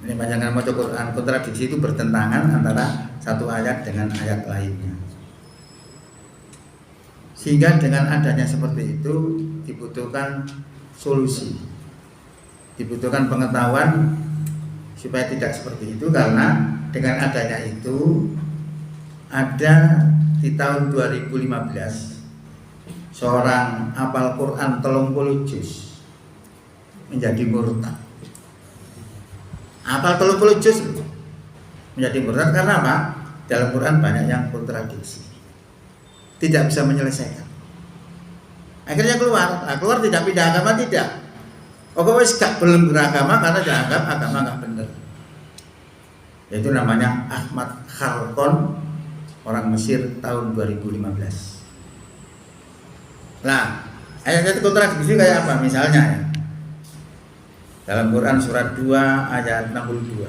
Ini panjangan maca Quran, kontradiksi itu bertentangan antara satu ayat dengan ayat lainnya. Sehingga dengan adanya seperti itu dibutuhkan solusi, dibutuhkan pengetahuan supaya tidak seperti itu, karena dengan adanya itu ada di tahun 2015 seorang hafal Quran 30 juz menjadi murtad. Hafal 30 juz menjadi murtad karena apa? Dalam Quran banyak yang kontradiksi, tidak bisa menyelesaikan. Akhirnya keluar tidak pindah agama, tidak. Wes gak belum beragama karena dianggap agama gak benar. Itu namanya Ahmad Khalqon, orang Mesir, tahun 2015. Nah, ayat-ayat kontradiksi kayak apa? Misalnya ya, dalam Quran surat 2 ayat 62.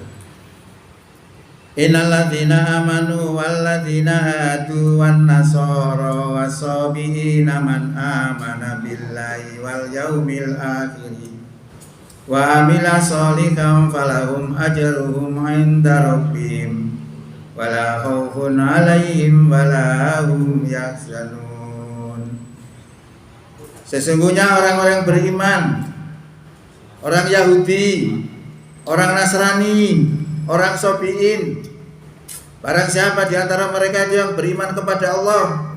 Innal ladzina amanu wal ladzina hadu wan nasara wasabiina man amana billahi wal yaumil akhir wa amila sholihan falahum ajruhum 'inda rabbihim wala khaufun 'alaihim wala hum yahzanun. Sesungguhnya orang-orang beriman, orang Yahudi, orang Nasrani, orang Sobiin, barang siapa di antara mereka yang beriman kepada Allah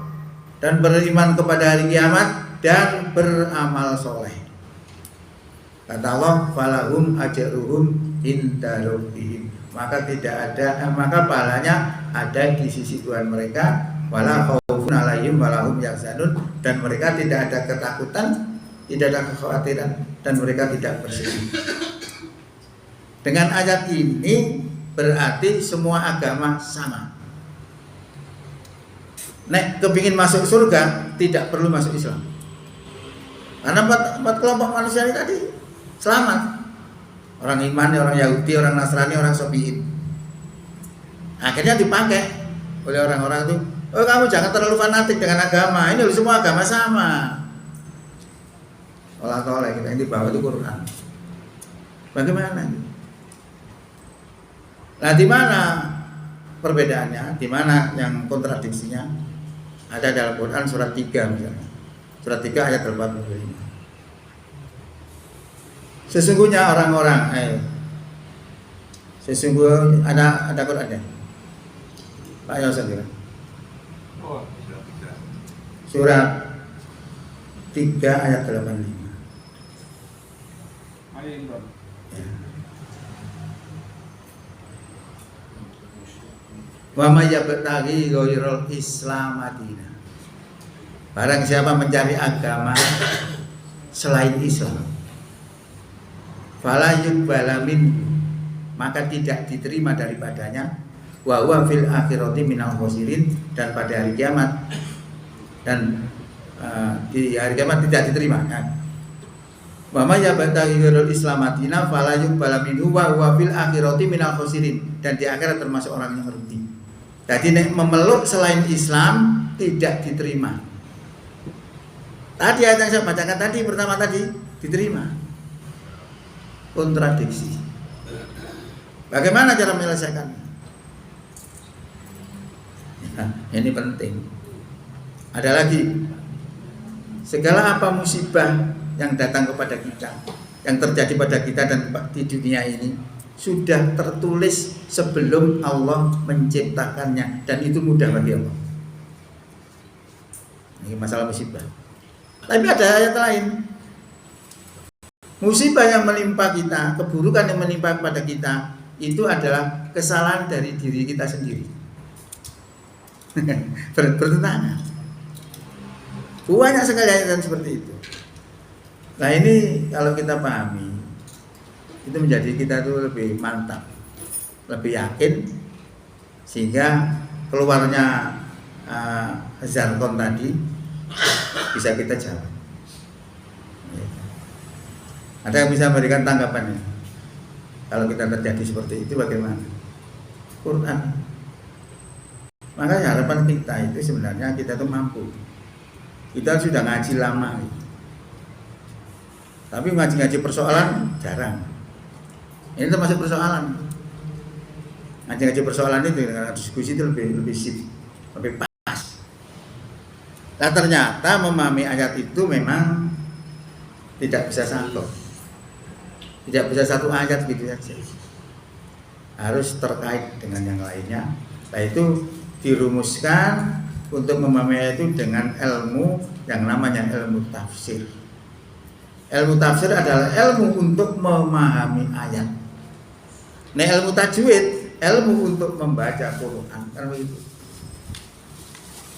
dan beriman kepada hari kiamat dan beramal soleh, kata Allah, falahum ajruhum inda rabbihim, maka pahalanya ada di sisi Tuhan mereka, wala khaufun alaihim wala hum yahzanun, dan mereka tidak ada ketakutan, tidak ada kekhawatiran, dan mereka tidak bersedih. Dengan ayat ini berarti semua agama sama. Nek kepingin masuk surga tidak perlu masuk Islam, karena empat kelompok manusia ini tadi selamat. Orang iman, orang Yahudi, orang Nasrani, orang Sobiin. Akhirnya dipakai oleh orang-orang itu. Oh, kamu jangan terlalu fanatik dengan agama. Ini semua agama sama. Olah-olah kita ini bawa itu Quran. Bagaimana? Nah, di mana perbedaannya? Di mana yang kontradiksinya? Ada dalam Quran surat 3 misalnya. Surat 3 ayat 85. Sesungguhnya orang-orang sesungguhnya ada Qurannya. Pak Yosan juga. Surat 3 ayat 85. Wa may yabtaghi ghairal Islam madina. Barang siapa mencari agama selain Islam, fala yuqbala minhu, maka tidak diterima daripadanya, wa huwa fil akhirati minal khosirin, dan pada hari kiamat di hari kiamat tidak diterima. Wa may yabtaghi ghairal Islam madina fala yuqbala minhu wa huwa fil akhirati minal khosirin, dan di akhirat termasuk orang yang rugi. Jadi memeluk selain Islam tidak diterima. Tadi ayat yang saya bacakan tadi pertama tadi diterima. Kontradiksi. Bagaimana cara menyelesaikannya? Nah, ini penting. Ada lagi. Segala apa musibah yang datang kepada kita, yang terjadi pada kita dan di dunia ini, sudah tertulis sebelum Allah menciptakannya, dan itu mudah bagi Allah. Ini masalah musibah. Tapi ada ayat lain. Musibah yang menimpa kita, keburukan yang menimpa kepada kita, itu adalah kesalahan dari diri kita sendiri. Bertentangan. Banyak sekali ayat seperti itu. Nah, ini kalau kita pahami, itu menjadi kita tuh lebih mantap, lebih yakin, sehingga keluarnya Zarqon tadi bisa kita jawab. Ada yang bisa memberikan tanggapannya? Kalau kita terjadi seperti itu bagaimana? Quran. Makanya harapan kita itu sebenarnya kita tuh mampu. Kita sudah ngaji lama, tapi ngaji persoalan jarang. Ini termasuk persoalan. Ngaji-ngaji persoalan itu dengan diskusi itu lebih sip, lebih pas. Nah ternyata memahami ayat itu memang tidak bisa satu, tidak bisa satu ayat gitu saja, harus terkait dengan yang lainnya. Nah itu dirumuskan untuk memahami ayat itu dengan ilmu yang namanya ilmu tafsir. Ilmu tafsir adalah ilmu untuk memahami ayat. Nah ilmu tajwid, ilmu untuk membaca Quran, ilmu itu.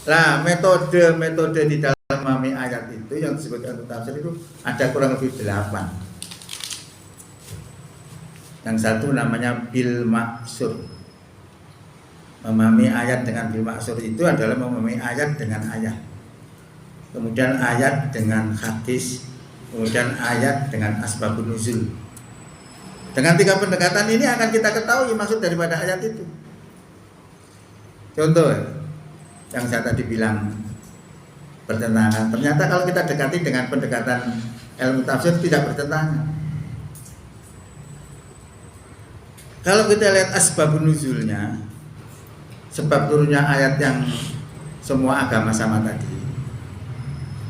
Nah metode di dalam memahami ayat itu yang disebut ilmu tafsir itu ada kurang lebih 8. Yang satu namanya bil maksur. Memahami ayat dengan bil maksur itu adalah memahami ayat dengan ayat. Kemudian ayat dengan hadis, kemudian ayat dengan asbabun nuzul. Dengan 3 pendekatan ini akan kita ketahui maksud daripada ayat itu. Contoh yang saya tadi bilang bertentangan. Ternyata kalau kita dekati dengan pendekatan ilmu tafsir tidak bertentangan. Kalau kita lihat asbabun nuzulnya, sebab turunnya ayat yang semua agama sama tadi,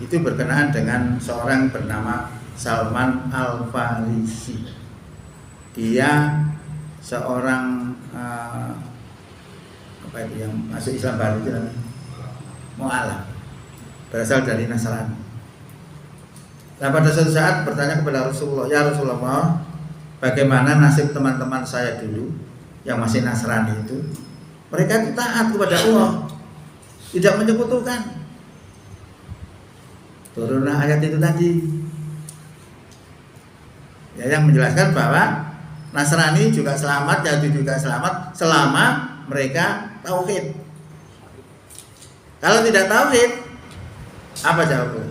itu berkenaan dengan seorang bernama Salman Al-Farisi. Dia seorang apa itu yang masuk Islam baru itu namanya mu'alaf, berasal dari Nasrani. Nah pada suatu saat bertanya kepada Rasulullah, ya Rasulullah, bagaimana nasib teman-teman saya dulu yang masih Nasrani itu? Mereka itu taat kepada Allah, tidak menyekutukan. Turunlah ayat itu tadi, ya, yang menjelaskan bahwa Nasrani juga selamat, Yahudi juga selamat selama mereka tauhid. Kalau tidak tauhid, apa jawabnya?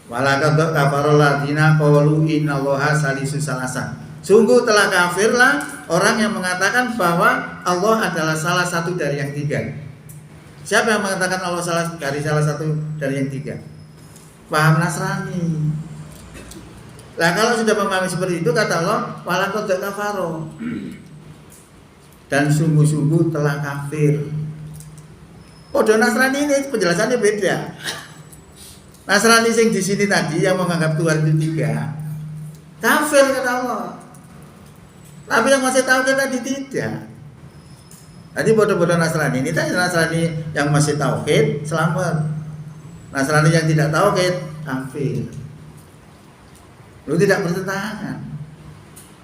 Walaqad kafara alladziina qalu innallaha salisu salasa. Sungguh telah kafirlah orang yang mengatakan bahwa Allah adalah salah satu dari yang 3. Siapa yang mengatakan Allah salah satu dari yang 3? Paham Nasrani. Nah kalau sudah memahami seperti itu, kata Allah, walaqad kafara, dan sungguh-sungguh telah kafir. Kode Nasrani ini penjelasannya beda. Nasrani yang di sini tadi yang menganggap Tuhan itu 3, kafir kata Allah. Tapi yang masih tahu kita tadi tidak. Tadi bodoh-bodoh Nasrani ini tadi Nasrani yang masih tauhid selamat. Nasrani yang tidak tauhid kafir. Lu tidak bertentangan.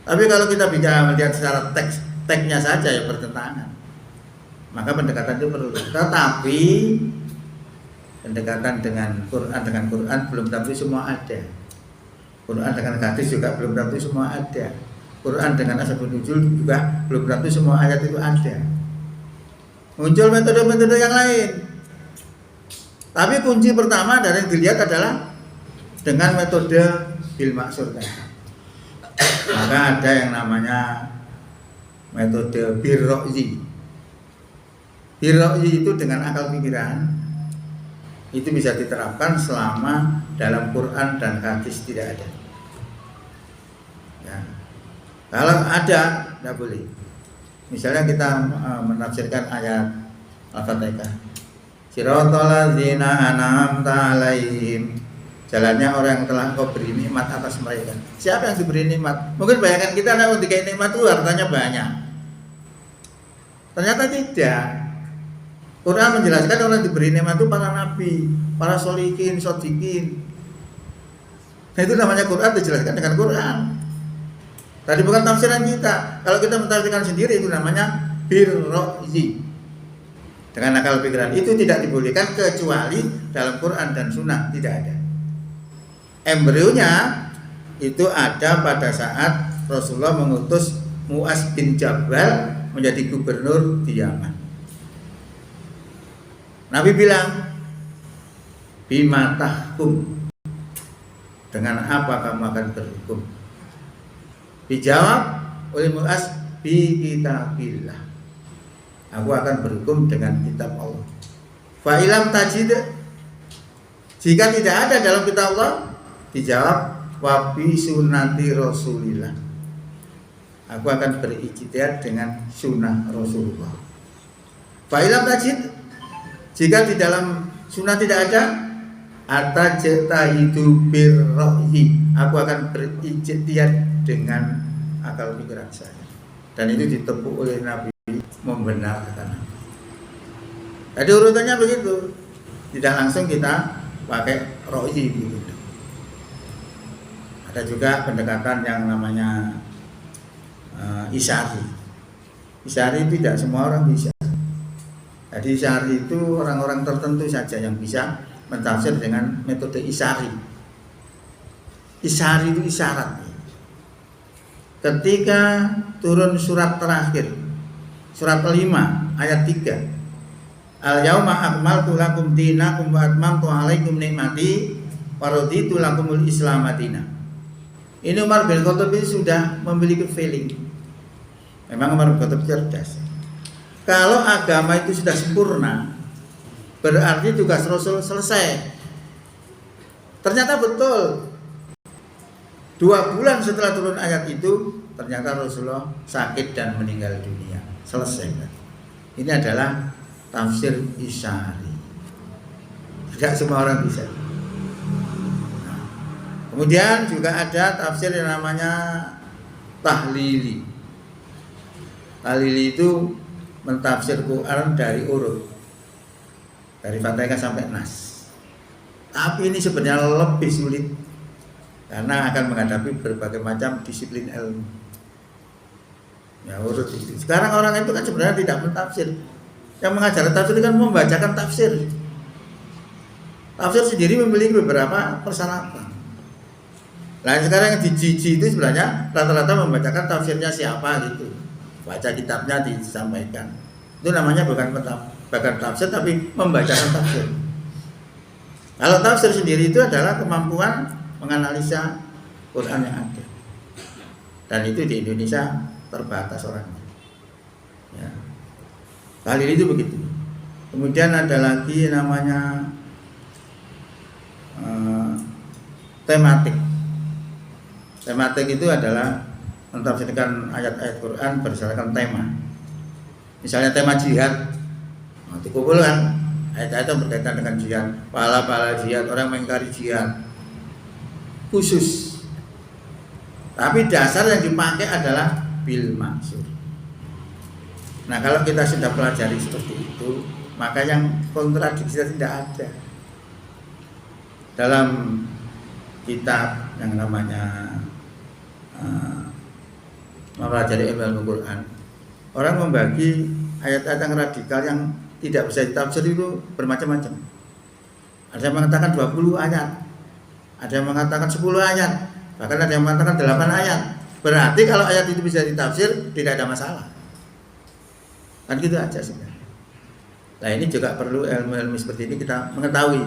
Tapi kalau kita bicara melihat secara teksnya saja ya bertentangan. Maka pendekatan itu perlu. Tetapi pendekatan dengan Quran belum tentu semua ada. Quran dengan hadis juga belum tentu semua ada. Quran dengan asbabun nuzul juga belum tentu semua ayat itu ada. Muncul metode-metode yang lain. Tapi kunci pertama dari yang dilihat adalah dengan metode bil maksur tadi. Maka ada yang namanya metode birro'yi. Birro'yi itu dengan akal pikiran itu bisa diterapkan selama dalam Quran dan hadis tidak ada. Ya. Kalau ada, tidak boleh. Misalnya kita menafsirkan ayat Al-Fatihah. Siratal ladzina an'amta 'alaihim. Jalannya orang yang telah Engkau beri nikmat atas mereka. Siapa yang diberi nikmat? Mungkin bayangkan kita ada dikasih nikmat itu hartanya banyak. Ternyata tidak. Quran menjelaskan orang diberi nikmat itu para nabi, para sholihin, shodiqin. Nah itu namanya Quran dijelaskan dengan Quran. Tadi bukan tafsiran kita. Kalau kita mentafsirkan sendiri itu namanya birro'yi. Dengan akal pikiran itu tidak dibolehkan kecuali dalam Quran dan Sunnah, tidak ada. Embrionya itu ada pada saat Rasulullah mengutus Mu'az bin Jabal menjadi gubernur di Yaman. Nabi bilang, bima tahkum, dengan apa kamu akan berhukum? Dijawab oleh Mu'az, bi kitabillah, aku akan berhukum dengan kitab Allah. Fa ilam tajid, jika tidak ada dalam kitab Allah, dijawab wa bi sunnati Rasulillah, aku akan berijtihad dengan sunnah Rasulullah. Fa'ilam tajid, jika di dalam sunnah tidak ada, atajtahidu birra'yi, aku akan berijtihad dengan akal pikiran saya. Dan itu ditepuk oleh Nabi membenarkan. Jadi urutannya begitu. Tidak langsung kita pakai ra'yi begitu. Ada juga pendekatan yang namanya isyari. Isyari tidak semua orang bisa. Jadi isyari itu orang-orang tertentu saja yang bisa mentafsir dengan metode isyari. Isyari itu isyarat. Ketika turun surat terakhir, surat kelima ayat 3, al-yauma akmaltu lakum dinakum wa atmamtu alaikum nikmati wa raditu lakumul Islam madina. Ini Umar bin Khattab sudah memiliki feeling. Memang Umar bin Khattab cerdas. Kalau agama itu sudah sempurna, berarti tugas Rasul selesai. Ternyata betul. 2 bulan setelah turun ayat itu, ternyata Rasulullah sakit dan meninggal dunia. Selesai. Ini adalah tafsir isyari. Tidak semua orang bisa. Kemudian juga ada tafsir yang namanya tahlili. Tahlili itu mentafsir Quran dari urut, dari Fatihah sampai Nas. Tapi ini sebenarnya lebih sulit karena akan menghadapi berbagai macam disiplin ilmu. Ya urut itu. Sekarang orang itu kan sebenarnya tidak mentafsir. Yang mengajar tafsir kan membacakan tafsir. Tafsir sendiri memiliki beberapa persyaratan. Nah sekarang yang di Jiji itu sebenarnya rata-rata membacakan tafsirnya siapa gitu, baca kitabnya disampaikan. Itu namanya bukan tafsir tapi membacakan tafsir. Kalau tafsir sendiri itu adalah kemampuan menganalisa Quran yang ada. Dan itu di Indonesia terbatas orangnya. Ya. Kali ini itu begitu. Kemudian ada lagi namanya tematik. Tematik itu adalah mentafsirkan ayat-ayat Quran berdasarkan tema. Misalnya tema jihad, dikumpulkan ayat-ayat yang berkaitan dengan jihad, pahala-pahala jihad, orang mengingkari jihad khusus. Tapi dasar yang dipakai adalah bil maksud. Nah kalau kita sudah pelajari seperti itu, maka yang kontradiksi tidak ada. Dalam kitab yang namanya mempelajari ilmu Quran, orang membagi ayat-ayat yang radikal yang tidak bisa ditafsir itu bermacam-macam. Ada yang mengatakan 20 ayat, ada yang mengatakan 10 ayat, bahkan ada yang mengatakan 8 ayat. Berarti kalau ayat itu bisa ditafsir tidak ada masalah. Kan gitu aja sebenarnya. Nah ini juga perlu ilmu-ilmu seperti ini kita mengetahui.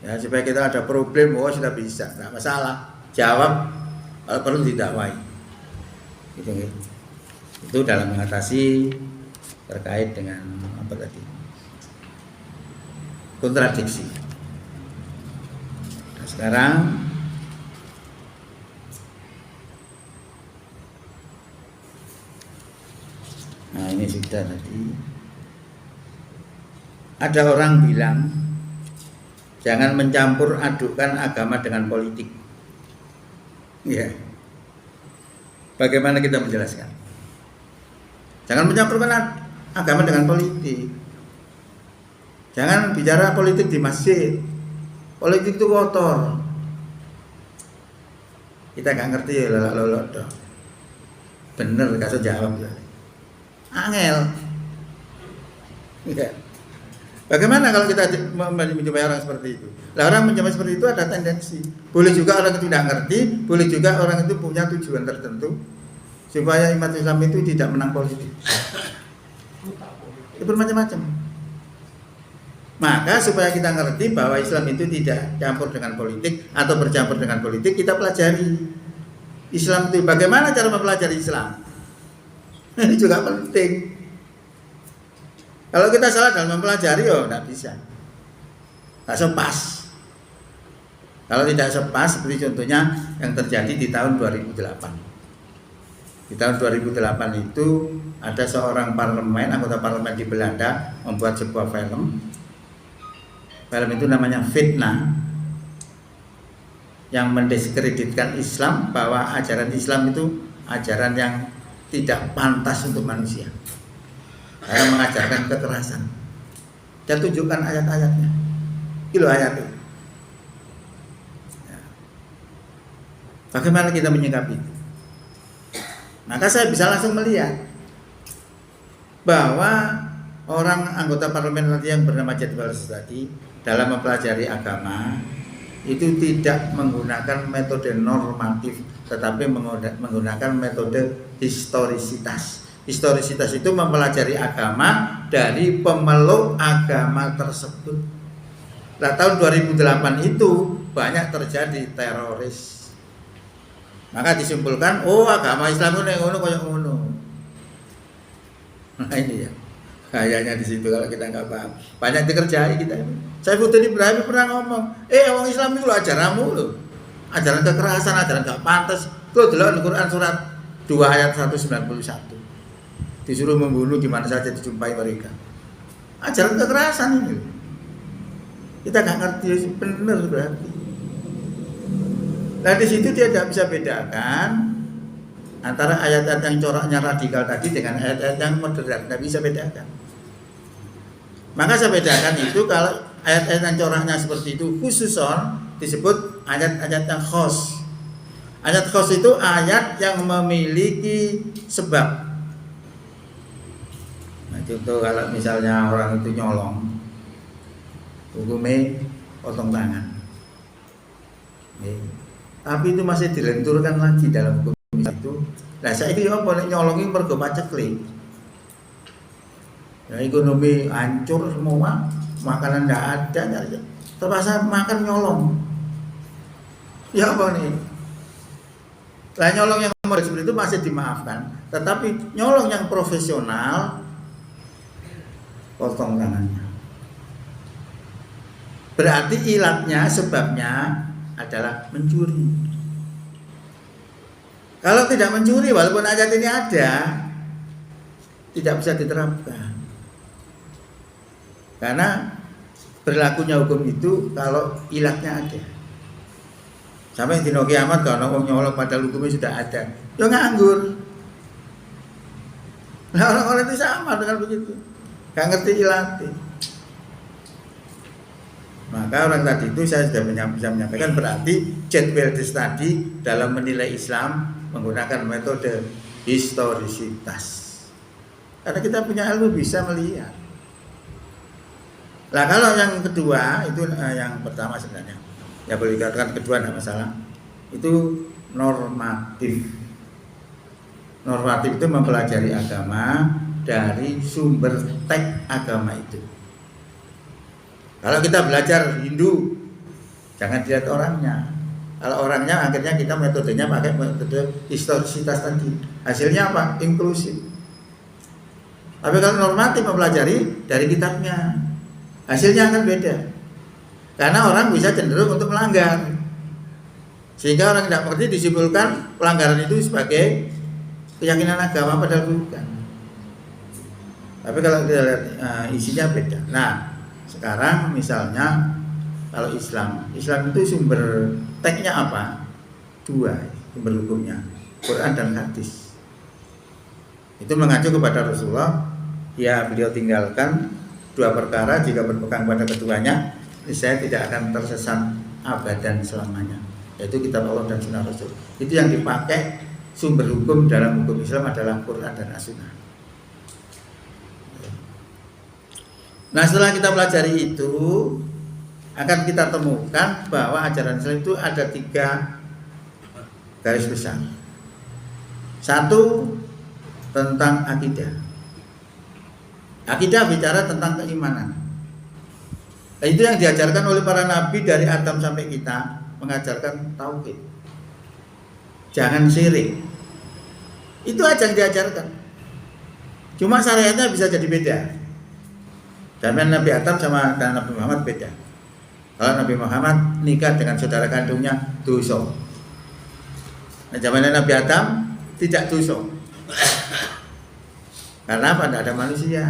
Ya supaya kita ada problem, oh sudah bisa, nggak masalah. Jawab kalau perlu didakwai. Gitu. Itu dalam mengatasi terkait dengan apa tadi? Kontradiksi. Nah, sekarang ini sudah tadi. Ada orang bilang jangan mencampur adukkan agama dengan politik. Ya. Bagaimana kita menjelaskan? Jangan mencampurkan agama dengan politik. Jangan bicara politik di masjid. Politik itu kotor. Kita nggak ngerti ya lolok dong. Bener kasih jawab ya. Angel. Ya. Bagaimana kalau kita menjumpai orang seperti itu? Nah, orang menjumpai seperti itu ada tendensi. Boleh juga orang itu tidak ngerti, boleh juga orang itu punya tujuan tertentu supaya umat Islam itu tidak menang politik. Itu bermacam-macam. Maka supaya kita ngerti bahwa Islam itu tidak campur dengan politik atau bercampur dengan politik, kita pelajari Islam itu. Bagaimana cara mempelajari Islam? Ini juga penting. Kalau kita salah dalam mempelajari, tidak bisa. Tak sepas. Kalau tidak sepas, seperti contohnya yang terjadi di tahun 2008. Di tahun 2008 itu ada seorang parlemen, anggota parlemen di Belanda membuat sebuah film. Film itu namanya Fitnah, yang mendiskreditkan Islam, bahwa ajaran Islam itu ajaran yang tidak pantas untuk manusia, karena mengajarkan kekerasan. Dan tunjukkan ayat-ayatnya. Itu ayat itu. Bagaimana kita menyikapi itu? Maka saya bisa langsung melihat bahwa orang anggota parlemen nanti yang bernama Jadwal tadi dalam mempelajari agama itu tidak menggunakan metode normatif, tetapi menggunakan metode historisitas. Historisitas itu mempelajari agama dari pemeluk agama tersebut. Nah, tahun 2008 itu banyak terjadi teroris. Maka disimpulkan, oh agama Islam itu ngono koyo ngono. Nah ini ya, kayaknya di situ kalau kita nggak paham, banyak dikerjai kita. Saifuddin Ibrahim pernah ngomong, orang Islam itu ajaranmu loh, ajaran kekerasan, ajaran nggak pantas. Tuh dalam Al-Quran surat 2 ayat 191, disuruh membunuh gimana saja dijumpai mereka. Ajaran kekerasan ini, kita nggak ngerti benar berarti. Nah di situ dia tidak bisa bedakan antara ayat-ayat yang coraknya radikal tadi dengan ayat-ayat yang moderat, tidak bisa bedakan. Maka saya bedakan itu kalau ayat-ayat yang coraknya seperti itu khususon disebut ayat-ayat yang khos. Ayat khos itu ayat yang memiliki sebab. Nah contoh kalau misalnya orang itu nyolong, hukumnya potong tangan. Tapi itu masih dilenturkan lagi dalam hukum itu. Nah saya ini boleh nyolongin mergo paceklik. Ya, ekonomi hancur semua, makanan tidak ada, terpaksa makan nyolong. Ya apa nih? Nah nyolong yang model seperti itu masih dimaafkan, tetapi nyolong yang profesional potong tangannya. Berarti ilatnya, sebabnya adalah mencuri. Kalau tidak mencuri, walaupun ayat ini ada, tidak bisa diterapkan. Karena berlakunya hukum itu kalau ilatnya ada. Sampai di kiamat kalau orang nyolong padahal hukumnya sudah ada, ya nganggur. Nah orang-orang itu sama dengan begitu, gak ngerti ilatnya. Maka orang tadi itu saya sudah bisa menyampaikan, berarti Jadwal tadi dalam menilai Islam menggunakan metode historisitas. Karena kita punya ilmu bisa melihat. Nah kalau yang kedua itu yang pertama sebenarnya, ya boleh dikatakan kedua tidak masalah. Itu normatif. Normatif itu mempelajari agama dari sumber teks agama itu. Kalau kita belajar Hindu, jangan dilihat orangnya. Kalau orangnya akhirnya kita metodenya pakai metode historisitas tadi. Hasilnya apa? Inklusif. Tapi kalau normatif mempelajari dari kitabnya, hasilnya akan beda. Karena orang bisa cenderung untuk melanggar. Sehingga orang tidak mengerti disimpulkan pelanggaran itu sebagai keyakinan agama padahal bukan. Tapi kalau kita lihat isinya beda. Nah, sekarang misalnya kalau Islam itu sumber teksnya apa? Dua sumber hukumnya, Quran dan hadis. Itu mengacu kepada Rasulullah. Ya beliau tinggalkan dua perkara, jika berpegang pada keduanya, saya tidak akan tersesat abadan selamanya. Yaitu kitab Allah dan sunnah Rasul. Itu yang dipakai sumber hukum dalam hukum Islam adalah Quran dan As-Sunnah. Nah setelah kita pelajari itu, akan kita temukan bahwa ajaran Islam itu ada 3 garis besar. 1 tentang akidah. Akidah bicara tentang keimanan. Nah, itu yang diajarkan oleh para nabi dari Adam sampai kita, mengajarkan tauhid. Jangan syirik. Itu aja yang diajarkan. Cuma syariatnya bisa jadi beda. Zaman Nabi Adam sama dan Nabi Muhammad beda. Kalau Nabi Muhammad nikah dengan saudara kandungnya dosa. Nah, zaman Nabi Adam tidak dosa. Karena apa? Tidak ada manusia.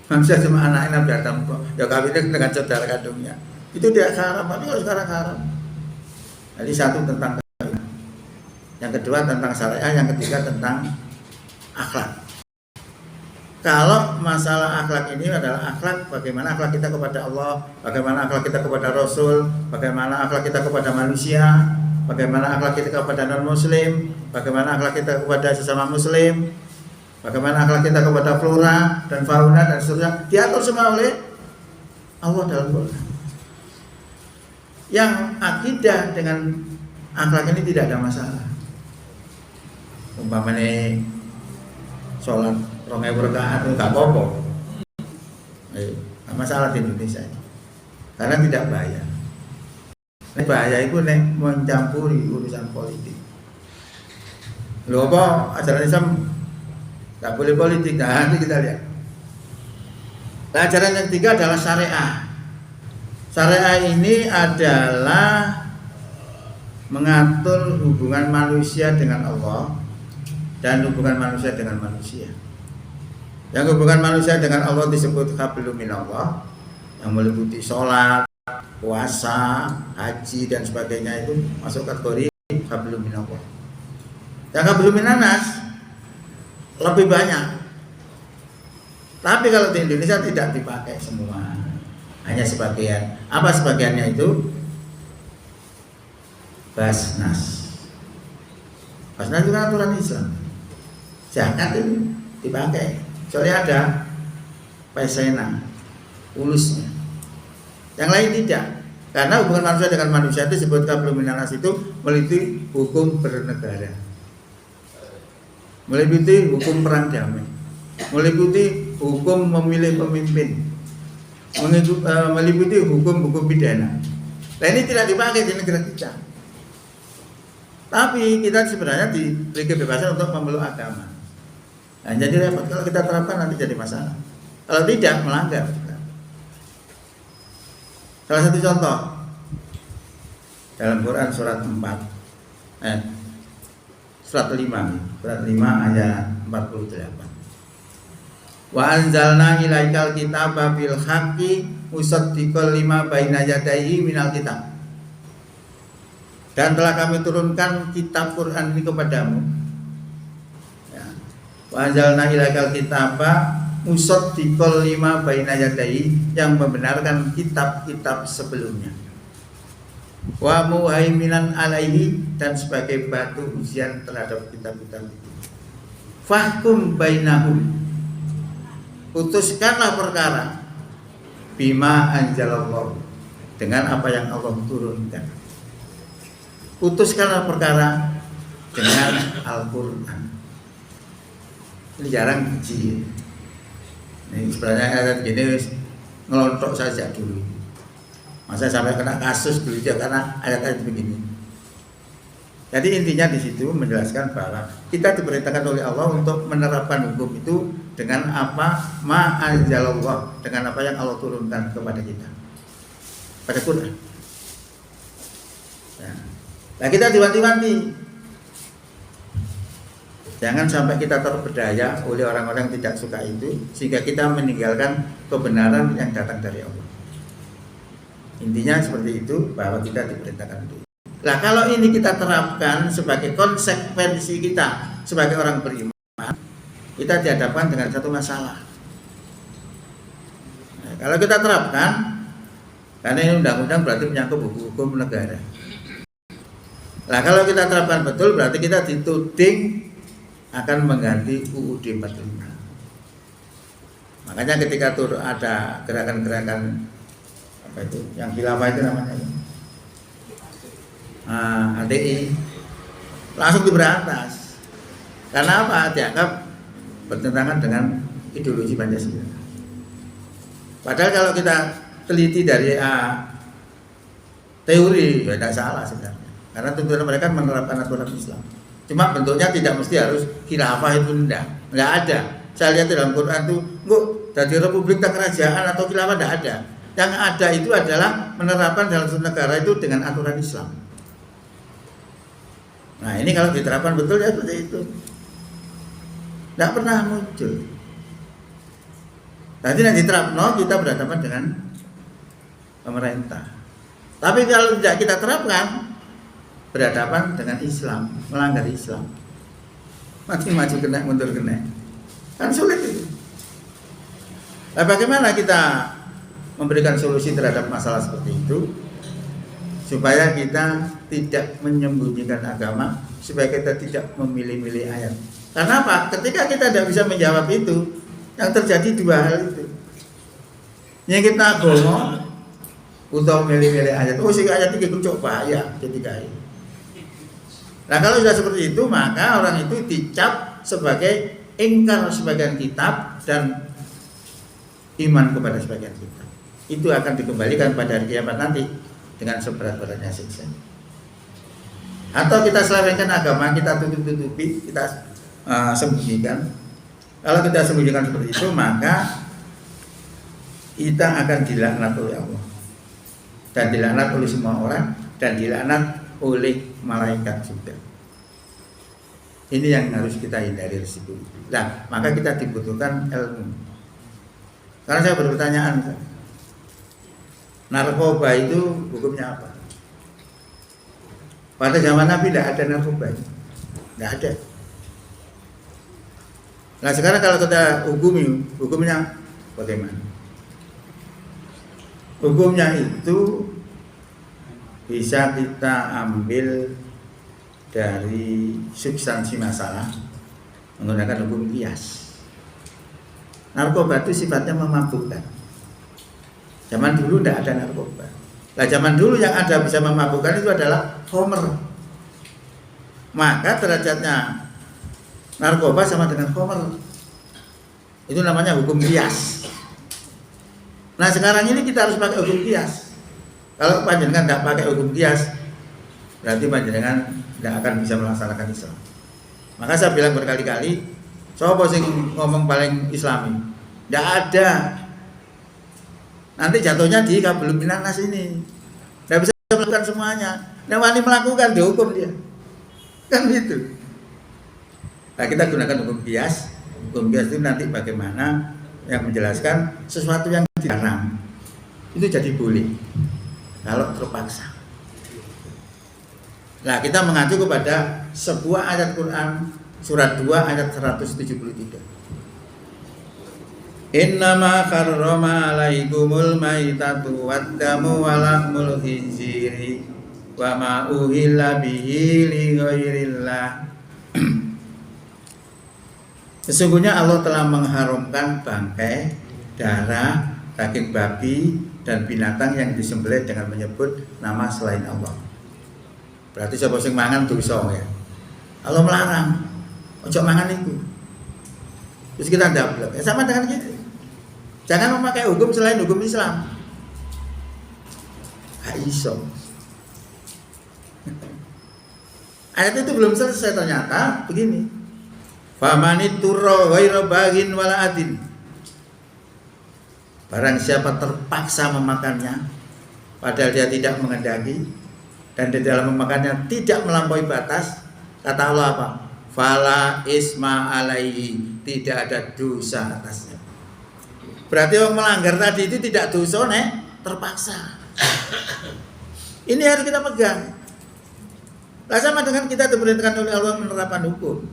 Manusia cuma anaknya Nabi Adam kok. Ya kawinnya dengan saudara kandungnya. Itu tidak haram, tapi kalau sekarang haram. Jadi satu tentang kawin, yang kedua tentang syariah, yang ketiga tentang akhlak. Kalau masalah akhlak ini adalah akhlak, bagaimana akhlak kita kepada Allah, bagaimana akhlak kita kepada Rasul, bagaimana akhlak kita kepada manusia, bagaimana akhlak kita kepada non-muslim, bagaimana akhlak kita kepada sesama muslim, bagaimana akhlak kita kepada flora dan fauna dan seterusnya, diatur semua oleh Allah dalam Quran. Yang akidah dengan akhlak ini tidak ada masalah. Umpamanya sholat 2.000 rakaat itu gak apa-apa. Gak masalah di Indonesia ini. Karena tidak bayar. Bahaya itu mencampuri urusan politik. Loh apa ajaran Islam tak boleh politik? Nah, nanti kita lihat. Ajaran yang ketiga adalah syariah. Syariah ini adalah mengatur hubungan manusia dengan Allah dan hubungan manusia dengan manusia. Yang hubungan manusia dengan Allah disebut hablum minallah, yang meliputi sholat, puasa, haji dan sebagainya itu masuk kategori hablum minallah. Yang hablum minanas lebih banyak. Tapi kalau di Indonesia tidak dipakai semua, hanya sebagian. Apa sebagiannya itu? Basnas. Basnas itu kan aturan Islam. Zakat itu dipakai. Soalnya ada pesena, ulusnya. Yang lain tidak. Karena hubungan manusia dengan manusia itu disebut hablum minanas itu meliputi hukum bernegara, meliputi hukum perang damai, meliputi hukum memilih pemimpin, meliputi hukum-hukum pidana. Nah ini tidak dipakai di negara kita. Tapi kita sebenarnya diberi kebebasan untuk memeluk agama. Nah, jadi repot kalau kita terapkan nanti jadi masalah. Kalau tidak melanggar. Salah satu contoh dalam Quran surat 4 surat 5 ayat 48. Wa anzalna ilaikal kitaba bil haqqi musaddiqal lima baina yadayhi minal kitab. Dan telah kami turunkan kitab Quran ini kepadamu. Ya. Wa anzalna ilaikal kitaba musaddiqal lima baina yadayhi, yang membenarkan kitab-kitab sebelumnya. Wa muhaiminan alaihi, dan sebagai batu ujian terhadap kitab-kitab itu. Fahkum bainahum, putuskanlah perkara bima anzalallah, dengan apa yang Allah turunkan. Putuskanlah perkara dengan Al-Quran. Ini jarang diuji. Ini sebenarnya ayat gini ngelontok saja dulu. Masa sampai kena kasus dulu dia karena ayat-ayat begini. Jadi intinya di situ menjelaskan bahwa kita diperintahkan oleh Allah untuk menerapkan hukum itu dengan apa ma anzalallah, dengan apa yang Allah turunkan kepada kita pada Quran. Nah kita diwanti-wanti, jangan sampai kita terpedaya oleh orang-orang yang tidak suka itu, sehingga kita meninggalkan kebenaran yang datang dari Allah. Intinya seperti itu, bahwa kita diperintahkan itu. Nah kalau ini kita terapkan sebagai konsekuensi kita sebagai orang beriman, kita dihadapkan dengan satu masalah. Nah, kalau kita terapkan, karena ini undang-undang berarti menyangkut hukum negara. Nah kalau kita terapkan betul, berarti kita dituding akan mengganti UUD 45. Makanya ketika ada gerakan-gerakan apa itu, yang khilafah itu namanya ATI, langsung diberantas. Karena apa? Dianggap bertentangan dengan ideologi Pancasila. Padahal kalau kita teliti dari teori, ya tidak salah sebenarnya. Karena tuntutan mereka menerapkan aturan Islam. Cuma bentuknya tidak mesti harus khilafah itu, enggak ada. Saya lihat dalam Quran itu, enggak dari republik tak kerajaan atau khilafah, enggak ada. Yang ada itu adalah menerapkan dalam suatu negara itu dengan aturan Islam. Nah ini kalau diterapkan betul ya seperti itu. Tidak pernah muncul. Nanti diterapkan kita berhadapan dengan pemerintah. Tapi kalau tidak kita terapkan, berhadapan dengan Islam, melanggar Islam. Maju kena, mundur kena. Kan sulit itu. Nah, bagaimana kita memberikan solusi terhadap masalah seperti itu? Supaya kita tidak menyembunyikan agama, supaya kita tidak memilih-milih ayat. Karena apa? Ketika kita tidak bisa menjawab itu, yang terjadi dua hal itu. Yang kita agama, untuk milih-milih ayat. Oh, sih ayat ini kucuk bahaya ketika ini. Nah, kalau sudah seperti itu, maka orang itu dicap sebagai ingkar sebagian kitab dan iman kepada sebagian kitab. Itu akan dikembalikan pada hari kiamat nanti dengan seberat-beratnya siksa. Atau kita selewengkan agama, kita tutup-tutupi, kita sembunyikan. Kalau kita sembunyikan seperti itu, maka kita akan dilaknat oleh Allah, dan dilaknat oleh semua orang, dan dilaknat oleh malaikat juga. Ini yang harus kita hindari risiko itu. Nah, maka kita dibutuhkan ilmu. Karena saya berpertanyaan, narkoba itu hukumnya apa? Pada zaman Nabi tidak ada narkoba, tidak ada. Nah, sekarang kalau kita hukumnya bagaimana? Hukumnya itu bisa kita ambil dari substansi masalah menggunakan hukum qiyas. Narkoba itu sifatnya memabukkan. Zaman dulu tidak ada narkoba. Nah, zaman dulu yang ada bisa memabukkan itu adalah khamr. Maka derajatnya narkoba sama dengan khamr. Itu namanya hukum qiyas. Nah, sekarang ini kita harus pakai hukum qiyas. Kalau panjenengan tidak pakai hukum qiyas, berarti panjenengan tidak akan bisa melaksanakan Islam. Maka saya bilang berkali-kali, siapa sing ngomong paling Islami? Tidak ada. Nanti jatuhnya di kabul minanas ini. Tidak bisa melakukan semuanya. Yang wani melakukan dihukum dia. Kan gitu. Nah, kita gunakan hukum qiyas. Hukum qiyas itu nanti bagaimana yang menjelaskan sesuatu yang dilarang itu jadi boleh kalau terpaksa. Nah, kita mengacu kepada sebuah ayat Quran surat 2 ayat 173. Innama harrama alaikumul maitatu waddamu walahmul khinziri wa ma uhilla bihi li ghairillah. Sesungguhnya Allah telah mengharamkan bangkai, darah, daging babi dan binatang yang disembelih dengan menyebut nama selain Allah. Berarti sapa sing mangan dosa ya. Allah melarang. Ojo mangan itu. Terus kita ndablek. Ya sama dengan kita. Jangan memakai hukum selain hukum Islam. Iso. Ayat itu belum selesai ternyata begini. Famanit turra ghaira baghin wala adin. Barang siapa terpaksa memakannya padahal dia tidak menghendaki dan di dalam memakannya tidak melampaui batas, kata Allah apa? Fala isma alaihi, tidak ada dosa atasnya. Berarti orang melanggar tadi itu tidak dosa terpaksa. Ini harus kita pegang. Nah, sama dengan kita diperintahkan oleh Allah menerapkan hukum.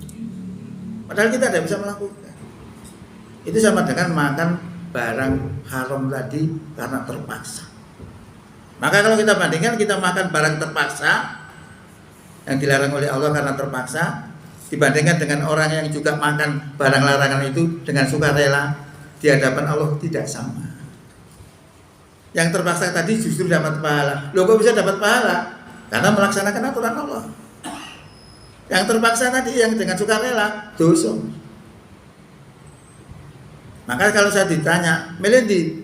Padahal kita tidak bisa melakukan. Itu sama dengan makan barang haram tadi karena terpaksa. Maka kalau kita bandingkan, kita makan barang terpaksa yang dilarang oleh Allah karena terpaksa dibandingkan dengan orang yang juga makan barang larangan itu dengan sukarela, di hadapan Allah tidak sama. Yang terpaksa tadi justru dapat pahala. Loh, kok bisa dapat pahala? Karena melaksanakan aturan Allah. Yang terpaksa tadi yang dengan sukarela dosa. Maka kalau saya ditanya, milih di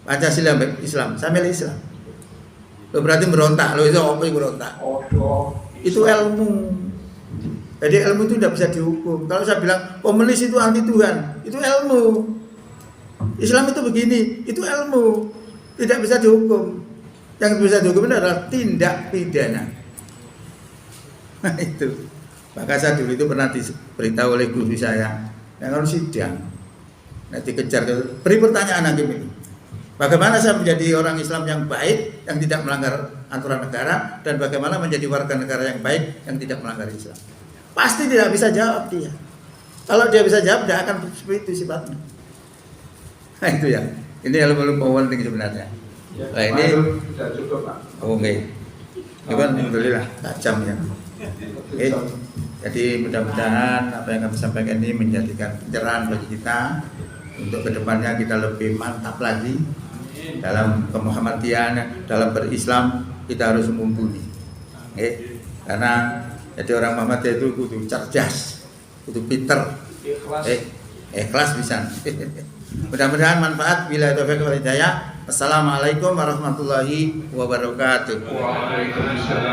Pancasila Islam, saya milih Islam. Lo berarti berontak, lo itu apa yang berontak? Itu ilmu. Jadi ilmu itu tidak bisa dihukum. Kalau saya bilang komunis itu anti Tuhan, itu ilmu. Islam itu begini, itu ilmu. Tidak bisa dihukum. Yang bisa dihukum adalah tindak pidana. Nah itu. Maka saya dulu itu pernah diberitahu oleh guru saya, yang harus sidang, nanti kejar, beri pertanyaan hakim itu. Bagaimana saya menjadi orang Islam yang baik, yang tidak melanggar aturan negara, dan bagaimana menjadi warga negara yang baik, yang tidak melanggar Islam? Pasti tidak bisa jawab dia. Kalau dia bisa jawab, dia akan seperti itu sifatnya. Nah itu ya. Ini ilmu penting sebenarnya. Nah ini sudah cukup, Pak. Oke. Itu kan alhamdulillah tajam ya. Oke. Jadi mudah-mudahan apa yang kami sampaikan ini menjadikan pencerahan bagi kita untuk kedepannya kita lebih mantap lagi dalam kemuhammadian, dalam berislam kita harus mumpuni. Oke. Karena jadi orang Muhammadiyah itu kudu cerdas, kudu pinter, ikhlas bisa. Mudah-mudahan manfaat. Bila taufiq wal hidayah. Assalamualaikum warahmatullahi wabarakatuh. Waalaikumsalam.